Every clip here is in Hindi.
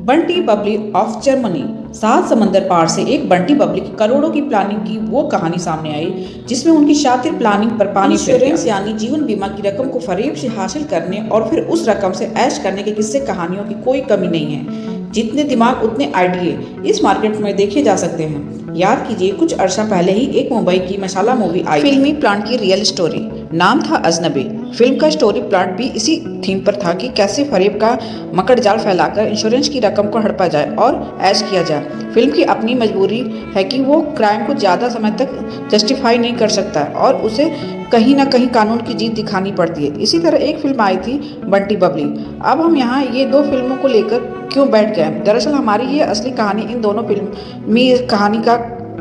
Bunty Babli of Germany. 7 समंदर पार से एक बंटी बबली की करोड़ों की प्लानिंग की वो कहानी सामने आई जिसमें उनकी शातिर प्लानिंग पर पानी इंश्योरेंस यानी जीवन बीमा की रकम को फरेब से हासिल करने और फिर उस रकम से ऐश करने के किस्से कहानियों की कोई कमी नहीं है। जितने दिमाग उतने आइडिये इस मार्केट में देखे जा सकते हैं। याद कीजिए, कुछ अरसा पहले ही एक मुंबई की मसाला मूवी आई, फिल्मी प्लांट की रियल स्टोरी। नाम था अजनबी। फिल्म का स्टोरी प्लांट भी इसी थीम पर था कि कैसे फरेब का मकड़ जाल फैलाकर इंश्योरेंस की रकम को हड़पा जाए और ऐश किया जाए। फिल्म की अपनी मजबूरी है कि वो क्राइम को ज़्यादा समय तक जस्टिफाई नहीं कर सकता और उसे कहीं ना कहीं कानून की जीत दिखानी पड़ती है। इसी तरह एक फिल्म आई थी बंटी बबली। अब हम यहाँ ये दो फिल्मों को लेकर क्यों बैठ गए? दरअसल हमारी ये असली कहानी इन दोनों फिल्मी कहानी का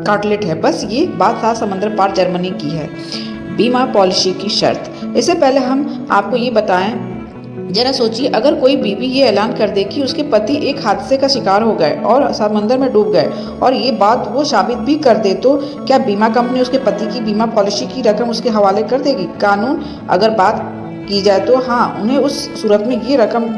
काटलेट है। बस ये बात 7 समंदर पार जर्मनी की है। बीमा पॉलिसी की शर्त। इससे पहले हम आपको ये बताएं, जरा सोचिए, अगर कोई बीवी ये ऐलान कर दे कि उसके पति एक हादसे का शिकार हो गए और समंदर में डूब गए और ये बात वो साबित भी कर दे, तो क्या बीमा कंपनी उसके पति की बीमा पॉलिसी की रकम उसके हवाले कर देगी? कानून अगर बात की जाए तो हाँ, उन्हें उस सूरत में ये रकम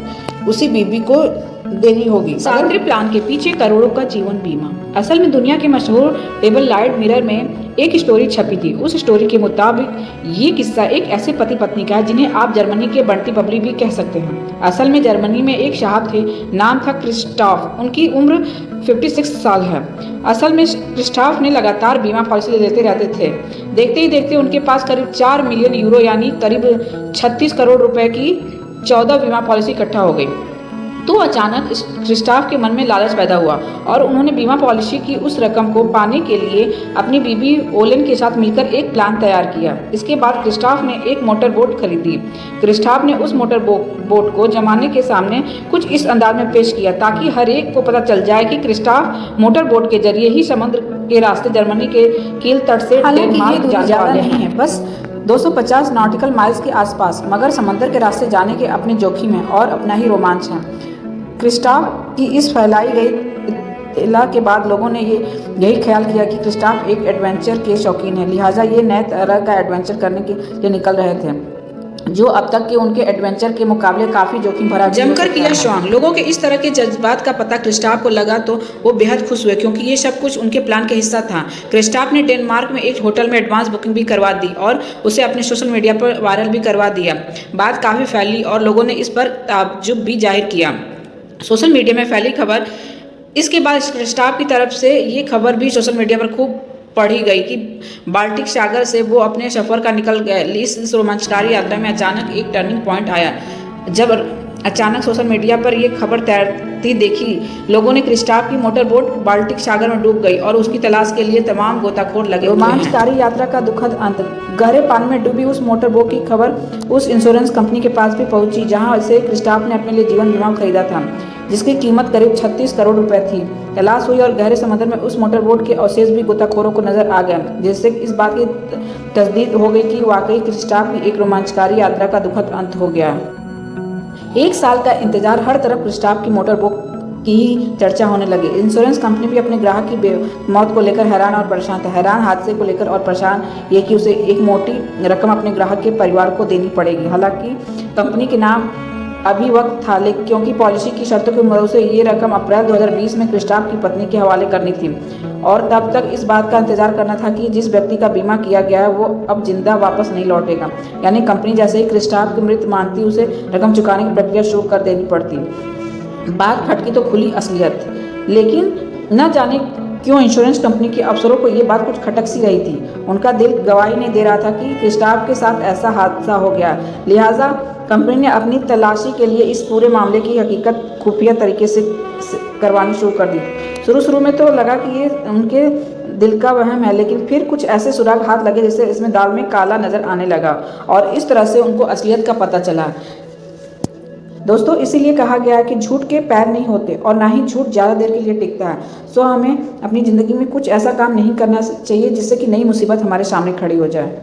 उसी बीवी को देनी होगी। सावित्री प्लान के पीछे करोड़ों का जीवन बीमा। असल में दुनिया के मशहूर टेबल लाइट मिरर में एक स्टोरी छपी थी। उस स्टोरी के मुताबिक ये किस्सा एक ऐसे पति पत्नी का है जिन्हें आप जर्मनी के बंटी बबली भी कह सकते हैं। असल में जर्मनी में एक साहब थे, नाम था क्रिस्टॉफ। उनकी उम्र 56 साल है। असल में क्रिस्टॉफ ने लगातार बीमा पॉलिसी लेते रहते थे। देखते ही देखते उनके पास करीब 4 मिलियन यूरो यानी करीब 36 करोड़ रुपए की 14 बीमा पॉलिसी इकट्ठा हो गई। तो अचानक क्रिस्टॉफ के मन में लालच पैदा हुआ और उन्होंने बीमा पॉलिसी की उस रकम को पाने के लिए अपनी बीबी ओलेन के साथ मिलकर एक प्लान तैयार किया। इसके बाद क्रिस्टॉफ ने एक मोटर बोट खरीदी। क्रिस्टॉफ ने उस मोटर बोट को जमाने के सामने कुछ इस अंदाज में पेश किया ताकि हर एक को पता चल जाए कि क्रिस्टॉफ मोटर बोट के जरिए ही समुद्र के रास्ते जर्मनी के कील तट से डेनमार्क जाने वाले हैं। बस 250 नॉटिकल माइल्स के आसपास, मगर समंदर के रास्ते जाने के अपने जोखिम हैं और अपना ही रोमांच है। क्रिस्टॉफ की इस फैलाई गई इत्तला के बाद लोगों ने यही ख्याल किया कि क्रिस्टॉफ एक एडवेंचर के शौकीन है, लिहाजा ये नए तरह का एडवेंचर करने के लिए निकल रहे थे जो अब तक के उनके एडवेंचर के मुकाबले काफी जोखिम भरा जमकर किया श्वांग। लोगों के इस तरह के जज्बात का पता क्रिस्टॉफ को लगा तो वो बेहद खुश हुए, क्योंकि ये सब कुछ उनके प्लान का हिस्सा था। क्रिस्टॉफ ने डेनमार्क में एक होटल में एडवांस बुकिंग भी करवा दी और उसे अपने सोशल मीडिया पर वायरल भी करवा दिया। बात काफी फैली और लोगों ने इस पर ताज्जुब भी जाहिर किया। सोशल मीडिया में फैली खबर, इसके बाद क्रिस्टॉफ की तरफ से ये खबर भी सोशल मीडिया पर खूब पढ़ी गई कि बाल्टिक सागर से वो अपने सफ़र का निकल गए। इस रोमांचकारी यात्रा में अचानक एक टर्निंग पॉइंट आया जब अचानक सोशल मीडिया पर यह खबर तैरती देखी। लोगों ने क्रिस्टॉफ की मोटर बोट बाल्टिक सागर में डूब गई और उसकी तलाश के लिए तमाम गोताखोर लगे। रोमांचकारी यात्रा का दुखद अंत। गहरे पानी में डूबी उस मोटर बोट की खबर उस इंश्योरेंस कंपनी के पास भी पहुंची जहां से क्रिस्टॉफ ने अपने लिए जीवन बीमा खरीदा था, जिसकी कीमत करीब 36 करोड़ रुपए थी। तलाश हुई और गहरे समुद्र में उस मोटर बोट के अवशेष भी गोताखोरों को नजर आ गए, जिससे इस बात की तस्दीक हो गई कि वाकई क्रिस्टॉफ की एक रोमांचकारी यात्रा का दुखद अंत हो गया। 1 साल का इंतजार, हर तरफ क्रिस्टॉफ की मोटर बोट की ही चर्चा होने लगी। इंश्योरेंस कंपनी भी अपने ग्राहक की मौत को लेकर हैरान और परेशान था। हैरान हादसे को लेकर और परेशान ये कि उसे एक मोटी रकम अपने ग्राहक के परिवार को देनी पड़ेगी। हालांकि कंपनी के नाम अभी वक्त था, लेकिन क्योंकि पॉलिसी की शर्तों के मदद से ये रकम अप्रैल 2020 में क्रिस्टॉफ की पत्नी के हवाले करनी थी और तब तक इस बात का इंतजार करना था कि जिस व्यक्ति का बीमा किया गया है वो अब जिंदा वापस नहीं लौटेगा। यानी कंपनी जैसे ही क्रिस्टॉफ की मृत्यु मानती, उसे रकम चुकाने की प्रक्रिया शुरू कर देनी पड़ती। बात खटकी तो खुली असलियत, लेकिन न जाने क्यों इंश्योरेंस कंपनी के अफसरों को ये बात कुछ खटक सी रही थी। उनका दिल गवाही नहीं दे रहा था कि क्रिस्टॉफ के साथ ऐसा हादसा हो गया। लिहाजा कंपनी ने अपनी तलाशी के लिए इस पूरे मामले की हकीकत खुफिया तरीके से करवानी शुरू कर दी। शुरू में तो लगा कि ये उनके दिल का वहम है, लेकिन फिर कुछ ऐसे सुराग हाथ लगे जिससे इसमें दाल में काला नजर आने लगा और इस तरह से उनको असलियत का पता चला। दोस्तों, इसीलिए कहा गया है कि झूठ के पैर नहीं होते और ना ही झूठ ज़्यादा देर के लिए टिकता है। सो हमें अपनी ज़िंदगी में कुछ ऐसा काम नहीं करना चाहिए जिससे कि नई मुसीबत हमारे सामने खड़ी हो जाए।